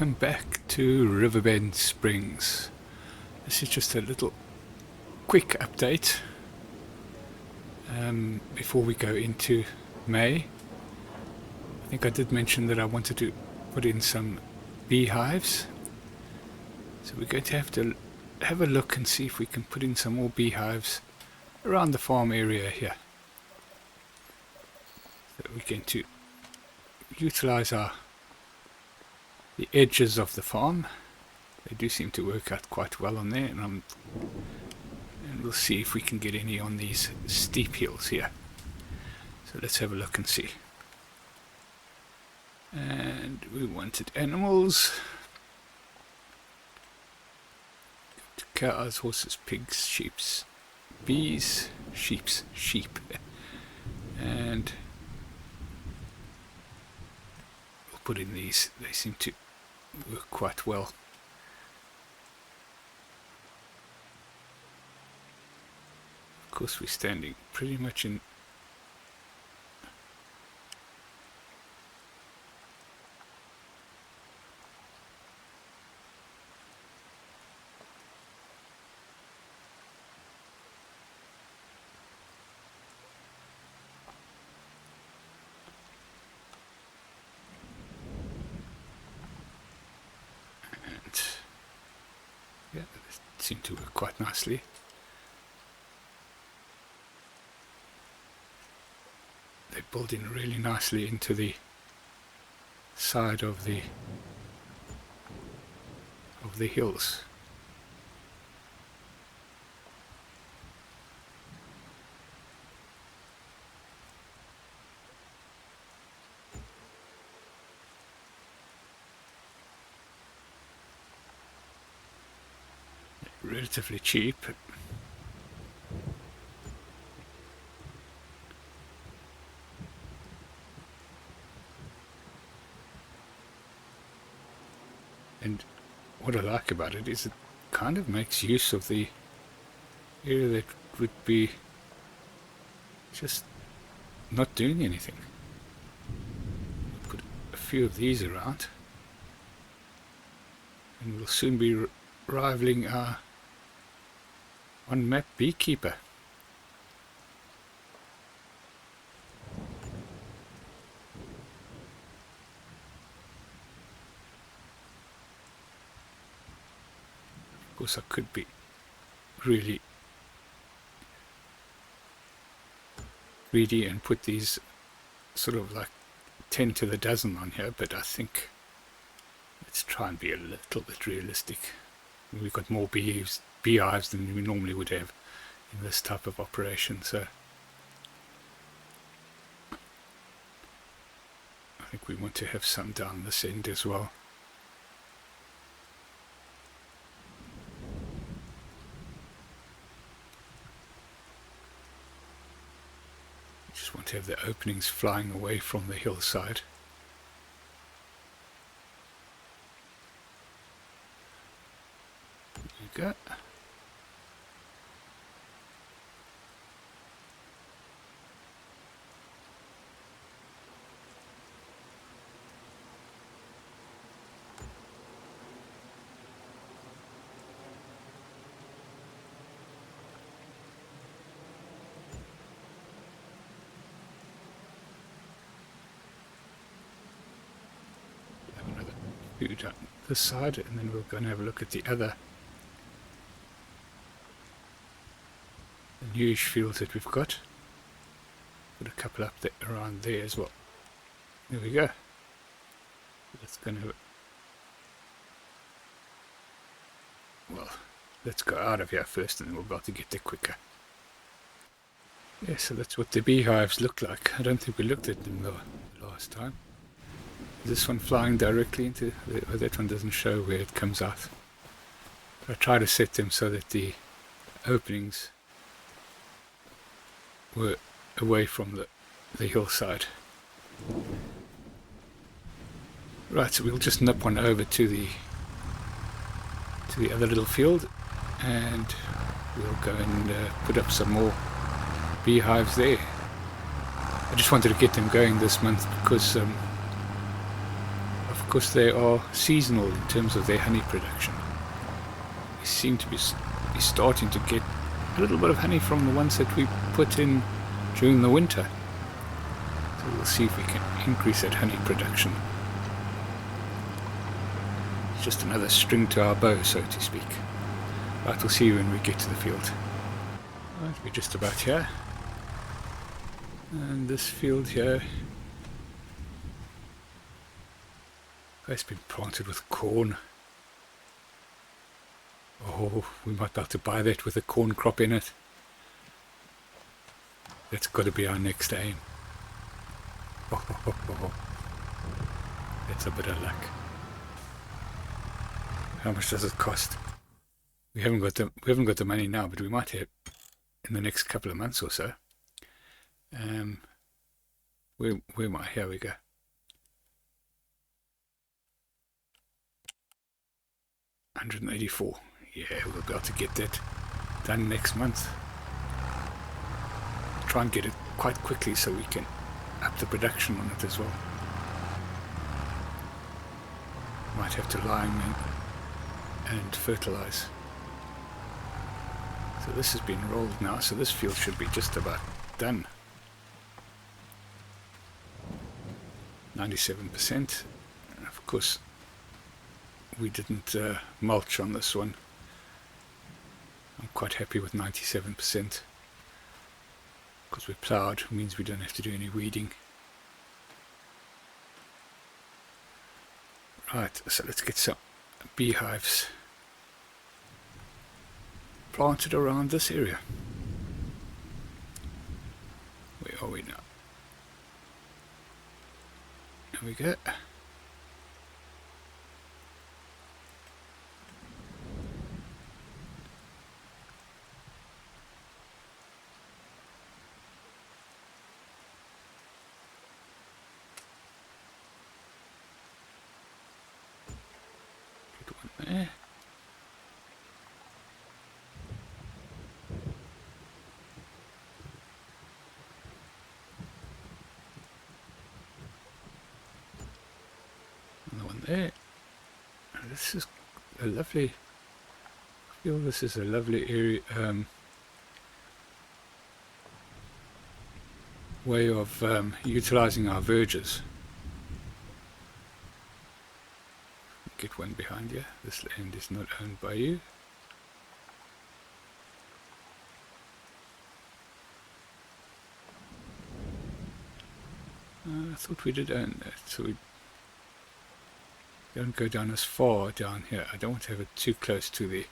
welcome back to Riverbend Springs. This is just a little quick update before we go into May. I think I did mention that I wanted to put in some beehives, so we're going to have a look and see if we can put in some more beehives around the farm area here. So we're going to utilize the edges of the farm. They do seem to work out quite well on there, and we'll see if we can get any on these steep hills here. So let's have a look and see. And we wanted animals. Cows, horses, pigs, sheep, bees, sheep. And we'll put in these. They seem to work quite well. Of course, we're standing pretty much in yeah, they seem to work quite nicely. They build in really nicely into the side of the hills. Relatively cheap. And what I like about it is it kind of makes use of the area that would be just not doing anything. We'll put a few of these around, and we'll soon be rivaling our on-map beekeeper. Of course, I could be really greedy and put these sort of like 10 to the dozen on here, but I think let's try and be a little bit realistic. We've got more beehives than we normally would have in this type of operation, so I think we want to have some down this end as well. Just want to have the openings flying away from the hillside. There you go. Have another few down this side, and then we're going to have a look at the other newish fields that we've got. Put a couple up there, around there as well. There we go. Let's let's go out of here first, and then we'll be able to get there quicker. Yeah, so that's what the beehives look like. I don't think we looked at them the last time. This one flying directly into that one doesn't show where it comes out. I try to set them so that the openings were away from the hillside. Right, so we'll just nip one over to the other little field, and we'll go and put up some more beehives there. I just wanted to get them going this month because of because they are seasonal in terms of their honey production. We seem to be starting to get a little bit of honey from the ones that we put in during the winter. So we'll see if we can increase that honey production. It's just another string to our bow, so to speak. Right, we'll see you when we get to the field. Right, we're just about here. And this field here has been planted with corn. Oh, we might be able to buy that with a corn crop in it. That's got to be our next aim. That's a bit of luck. How much does it cost? We haven't got the money now, but we might have in the next couple of months or so. Where am I? Here we go. $184. Yeah, we'll be able to get that done next month. Try and get it quite quickly so we can up the production on it as well. Might have to lime and fertilize. So this has been rolled now, so this field should be just about done. 97%. And of course, we didn't mulch on this one. I'm quite happy with 97%. Because we ploughed, means we don't have to do any weeding. Right, so let's get some beehives planted around this area. Where are we now? There we go. Good one there. There. This is a lovely, I feel this is a lovely area, way of utilizing our verges. Get one behind you. This land is not owned by you. I thought we did own that, so we don't go down as far down here. I don't want to have it too close to the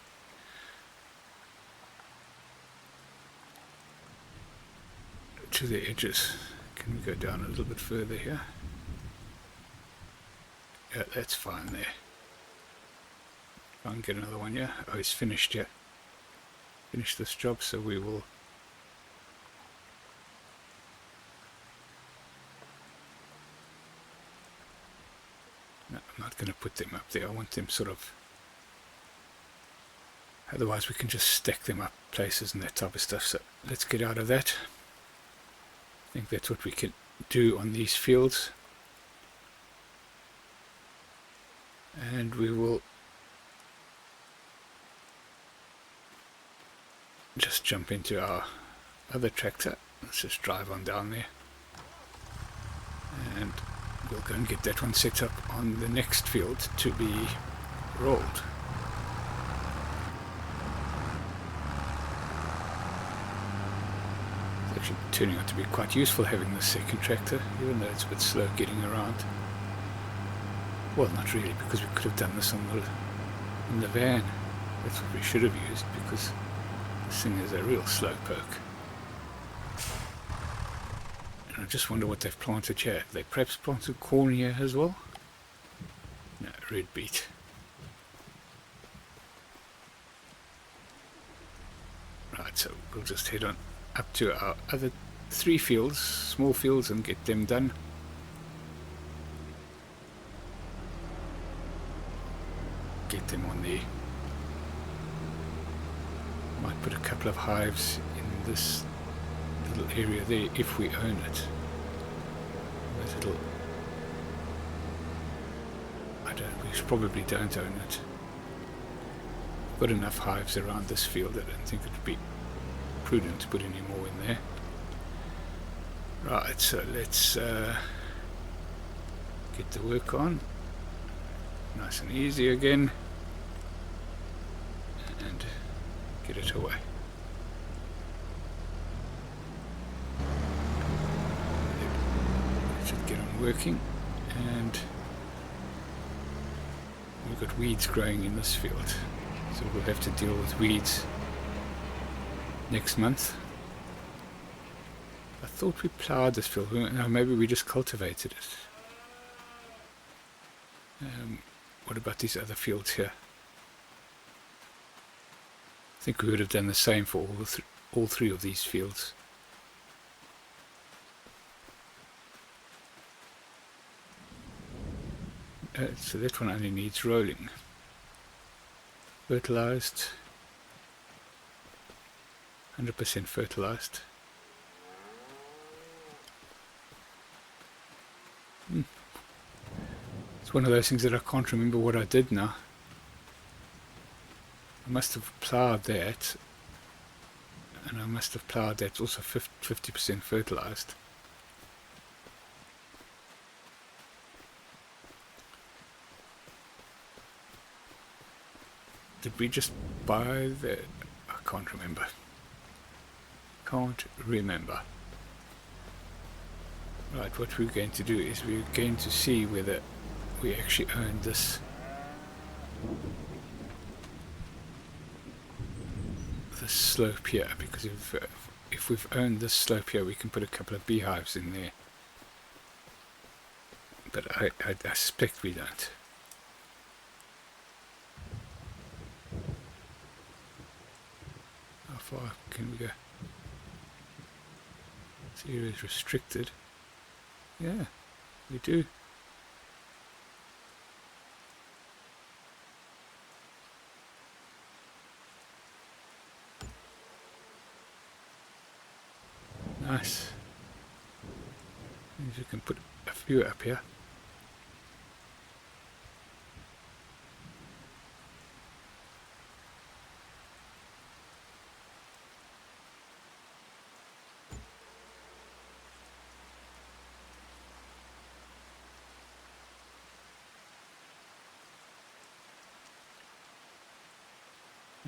edges. Can we go down a little bit further here? Yeah, that's fine there. Try and get another one, yeah? Oh, it's finished yet. Finished this job, so we will no, I'm not going to put them up there. I want them sort of, otherwise we can just stack them up places and that type of stuff. So let's get out of that. I think that's what we can do on these fields. And we will just jump into our other tractor. Let's just drive on down there. And we'll go and get that one set up on the next field to be rolled. It's actually turning out to be quite useful having this second tractor, even though it's a bit slow getting around. Well, not really, because we could have done this in the van. That's what we should have used, because this thing is a real slow poke. And I just wonder what they've planted here. They perhaps planted corn here as well? No, red beet. Right, so we'll just head on up to our other 3 fields, small fields, and get them done. Get them on there. Might put a couple of hives in this little area there if we own it. That little which probably don't own it. Got enough hives around this field. I don't think it would be prudent to put any more in there. Right, so let's get the work on. Nice and easy again. And get it away. It should get on working. And we've got weeds growing in this field. So we'll have to deal with weeds next month. I thought we ploughed this field. No, maybe we just cultivated it. What about these other fields here? I think we would have done the same for all three of these fields. So that one only needs rolling. Fertilized. 100% fertilized. It's one of those things that I can't remember what I did now. I must have ploughed that, and I must have ploughed that also 50% fertilized. Did we just buy the... I can't remember. Right, what we're going to do is we're going to see whether we actually own this slope here, because if we've owned this slope here, we can put a couple of beehives in there. But I suspect we don't. How far can we go? This area is restricted. Yeah, we do. Nice. Means you can put a few up here.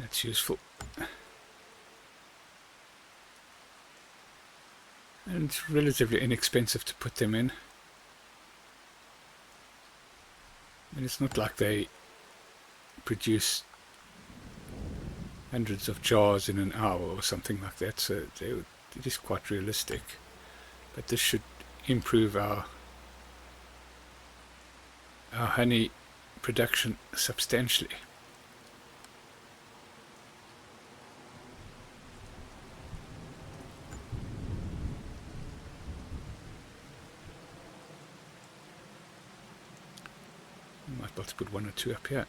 That's useful. And it's relatively inexpensive to put them in. And it's not like they produce hundreds of jars in an hour or something like that, so it is quite realistic. But this should improve our honey production substantially. Might be able to put one or two up here.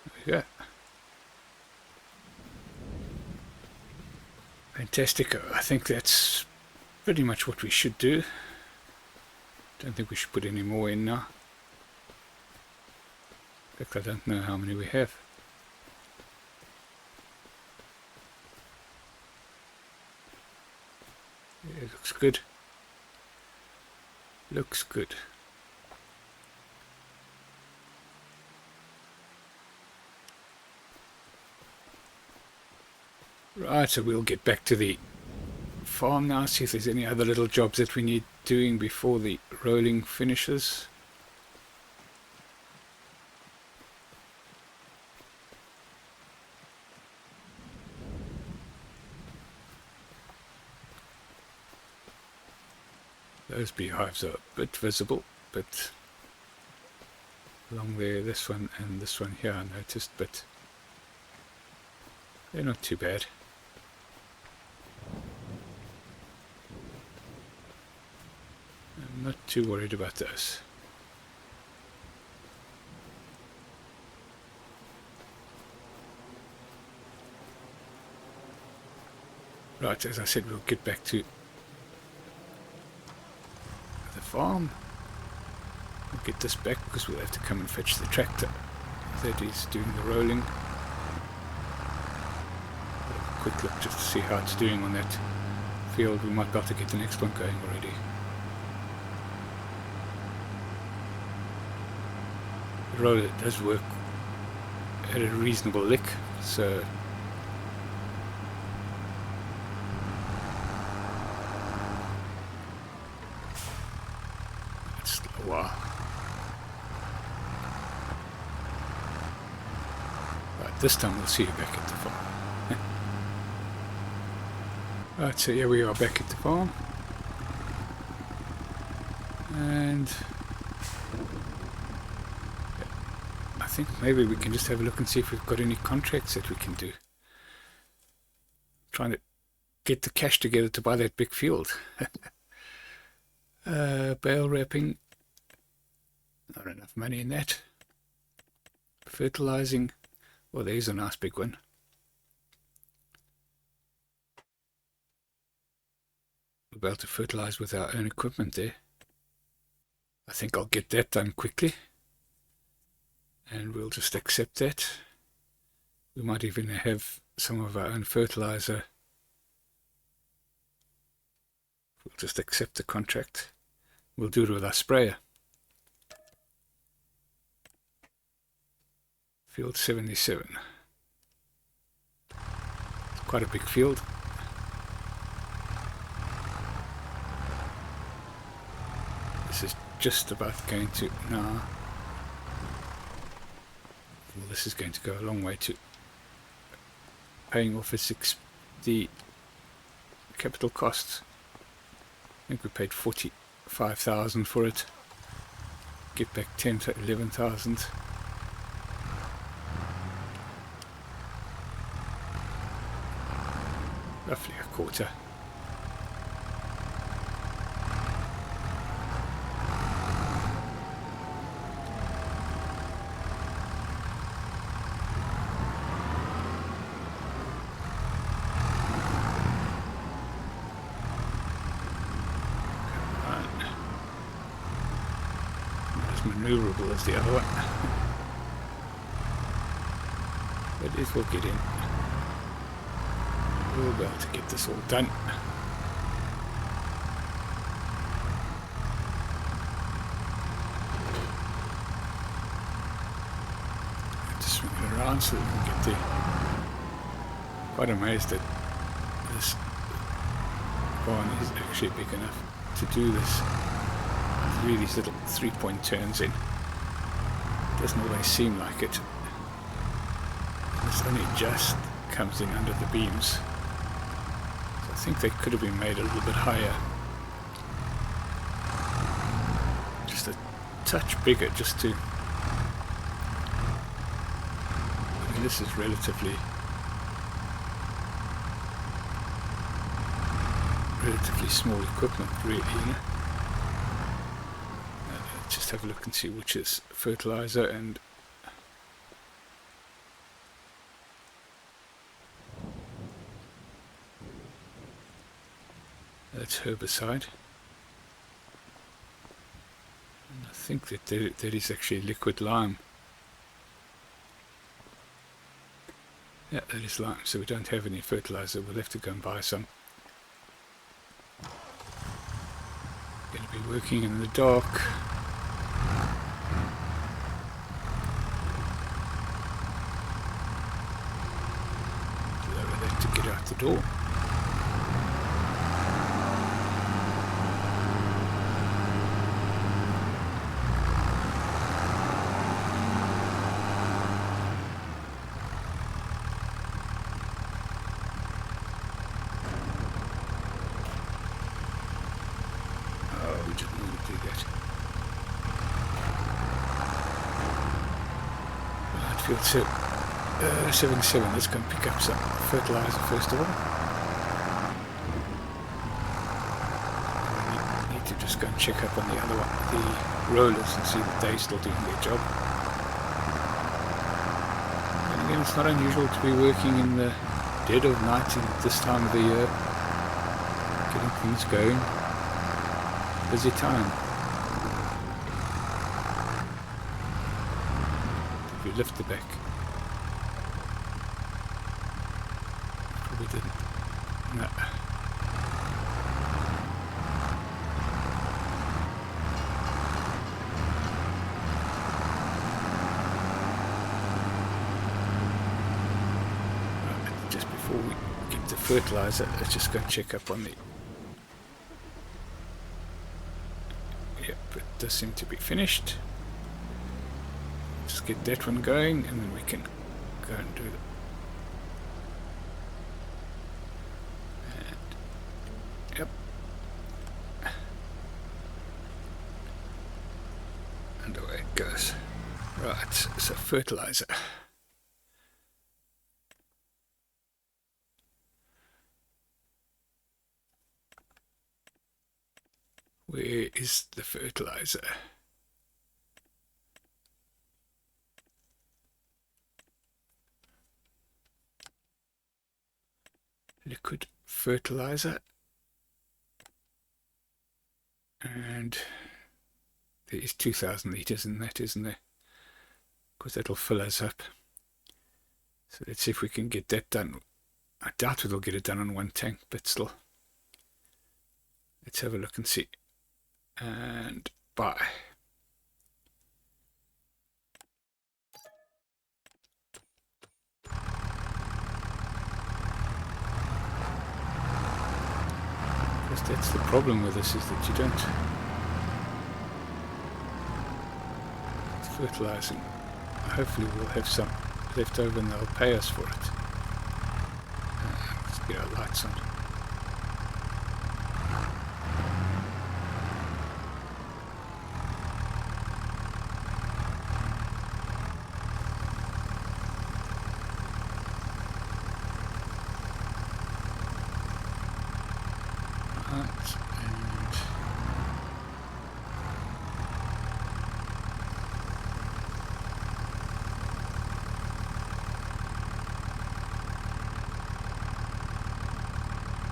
There we go. Fantastic. I think that's pretty much what we should do. Don't think we should put any more in now. In fact, I don't know how many we have. Yeah, it looks good. Looks good. Right, so we'll get back to the farm now, see if there's any other little jobs that we need doing before the rolling finishes. Those beehives are a bit visible, but along there, this one and this one here I noticed, but they're not too bad. I'm not too worried about those. Right, as I said, we'll get back to the farm. We'll get this back because we'll have to come and fetch the tractor that is doing the rolling. A quick look just to see how it's doing on that field. We might be able to get the next one going already. The roller does work at a reasonable lick, so it's a while. Right, this time we'll see you back at the farm. Right, so here we are back at the farm, and I think maybe we can just have a look and see if we've got any contracts that we can do. Trying to get the cash together to buy that big field. Bale wrapping, not enough money in that. Fertilizing, well, there's a nice big one. We'll be able to fertilize with our own equipment there. I think I'll get that done quickly, and we'll just accept that. We might even have some of our own fertilizer. We'll just accept the contract. We'll do it with our sprayer. Field 77. Quite a big field. This is just about going to, well, this is going to go a long way to paying off the capital costs. I think we paid 45,000 for it. Get back 10 to 11,000. Roughly a quarter. Maneuverable as the other one, but it will get in. We'll be able to get this all done. Just swing it around so we can get there. Quite amazed that this barn is actually big enough to do this. Really, these little 3-point turns in. Doesn't always seem like it. This only just comes in under the beams. So I think they could have been made a little bit higher. Just a touch bigger, just to... I mean, this is relatively small equipment, really, you know. Just have a look and see which is fertilizer and that's herbicide. And I think that there is actually liquid lime. Yeah, that is lime, so we don't have any fertilizer. We'll have to go and buy some. Going to be working in the dark. To get out the door. Oh, we didn't want to do that. Right, field set. 77, let's go and pick up some fertilizer first of all. We need to just go and check up on the other one, the rollers, and see that they're still doing their job. And again, it's not unusual to be working in the dead of night in this time of the year. Getting things going. Busy time. Did we lift the back? Probably didn't. No. Just before we get to fertilizer, let's just go and check up on the... Yep, it does seem to be finished. Just get that one going and then we can go and do it. And yep. And away it goes. Right, so fertilizer. Where is the fertilizer? Liquid fertilizer. And there is 2,000 litres in that, isn't there? Because that'll fill us up. So let's see if we can get that done. I doubt we'll get it done on one tank, but still. Let's have a look and see. And buy. Because that's the problem with this, is that you don't. It's fertilizing. Hopefully we'll have some left over and they'll pay us for it. Let's get our lights on.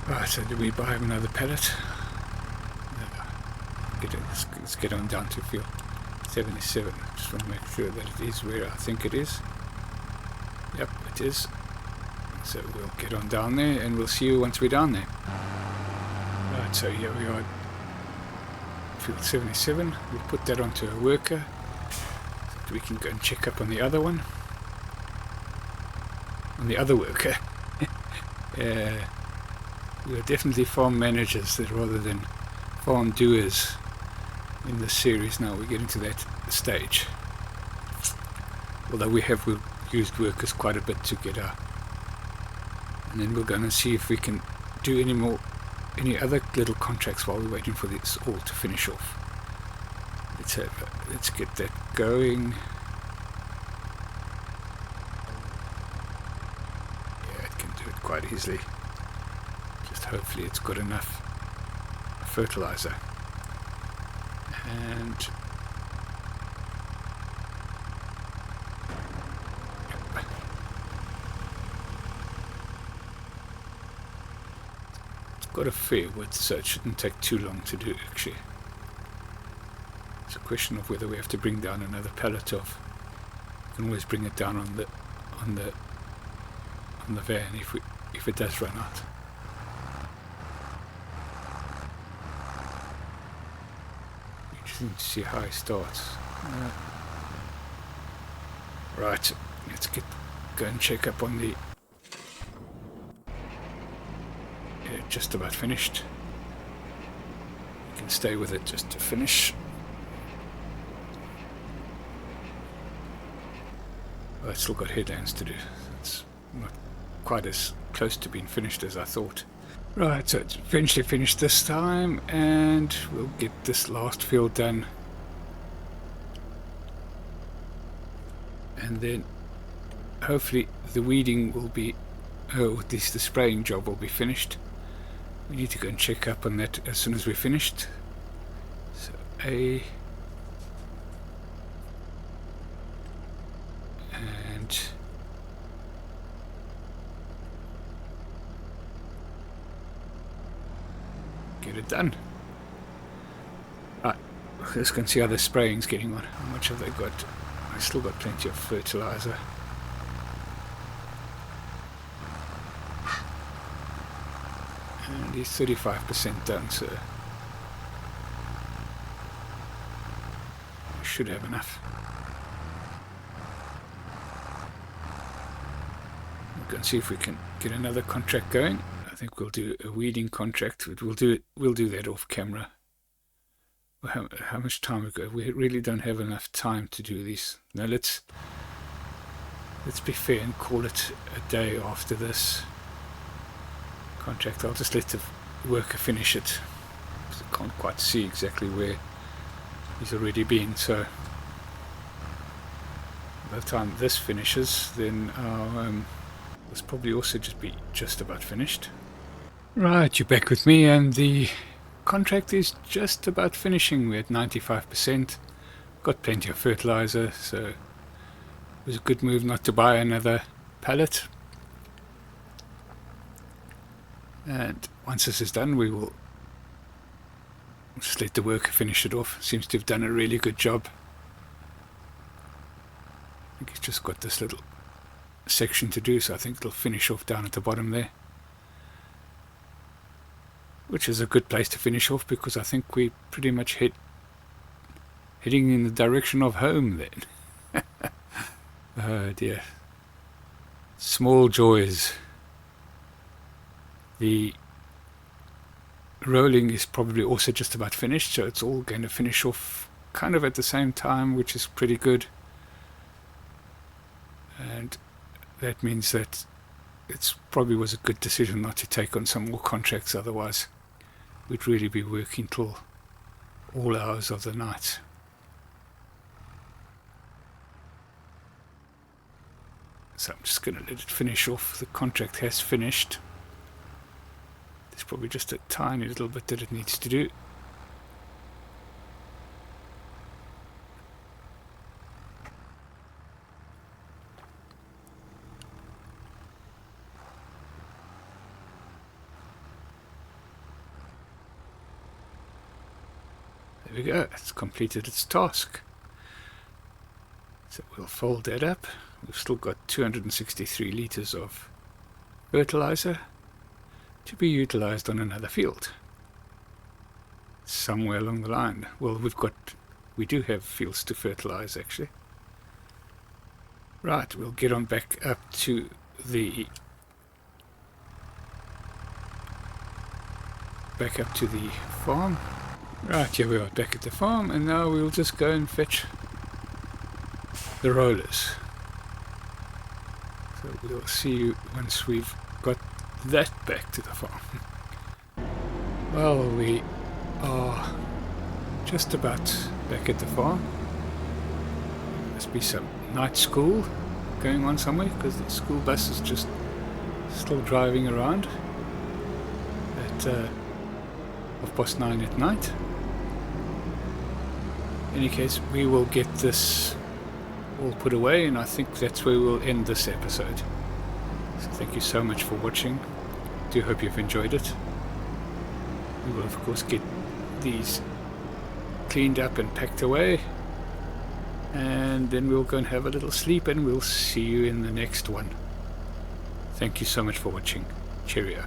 Right, so do we buy him another pellet? No. Let's get on down to field 77. Just want to make sure that it is where I think it is. Yep, it is. So we'll get on down there and we'll see you once we're down there. Right, so here we are at field 77. We'll put that onto a worker so that we can go and check up on the other one. On the other worker. We are definitely farm managers rather than farm doers in this series now. We're getting to that stage. Although we've used workers quite a bit to get our... And then we're going to see if we can do any other little contracts while we're waiting for this all to finish off. Let's get that going. Yeah, it can do it quite easily. Hopefully it's got enough fertilizer. And it's got a fair width, so it shouldn't take too long to do actually. It's a question of whether we have to bring down another pallet of. We can always bring it down on the van if it does run out. To see how it starts. Right, let's go and check up on the... Yeah, just about finished. You can stay with it just to finish. Well, it's still got headlands to do. It's not quite as close to being finished as I thought. Right, so it's eventually finished this time, and we'll get this last field done. And then hopefully the weeding will be, or at least the spraying job will be finished. We need to go and check up on that as soon as we're finished. So and get it done. Right, let's go and see how the spraying's getting on. How much have they got? I've still got plenty of fertilizer. And he's 35% done, so we should have enough. We'll go and see if we can get another contract going. I think we'll do a weeding contract. We'll do that off camera. How much time we got? We really don't have enough time to do these. Now let's be fair and call it a day after this contract. I'll just let the worker finish it, because I can't quite see exactly where he's already been. So by the time this finishes, then this probably also just about finished. Right, you're back with me, and the contract is just about finishing. We're at 95%. Got plenty of fertilizer, so it was a good move not to buy another pallet. And once this is done, we will just let the worker finish it off. Seems to have done a really good job. I think he's just got this little section to do, so I think it'll finish off down at the bottom there, which is a good place to finish off, because I think we pretty much heading in the direction of home then. Oh dear. Small joys. The rolling is probably also just about finished, so it's all going to finish off kind of at the same time, which is pretty good. And that means that it probably was a good decision not to take on some more contracts, otherwise we'd really be working till all hours of the night. So I'm just going to let it finish off. The contract has finished. There's probably just a tiny little bit that it needs to do. There we go, it's completed its task. So we'll fold that up. We've still got 263 litres of fertilizer to be utilized on another field somewhere along the line. Well, we do have fields to fertilize actually. Right, we'll get on back up to the farm. Right, here we are back at the farm, and now we'll just go and fetch the rollers. So we'll see you once we've got that back to the farm. Well, we are just about back at the farm. Must be some night school going on somewhere, because the school bus is just still driving around at 9:30 at night. In any case, we will get this all put away, and I think that's where we'll end this episode. So thank you so much for watching. I do hope you've enjoyed it. We will of course get these cleaned up and packed away, and then we'll go and have a little sleep, and we'll see you in the next one. Thank you so much for watching. Cheerio.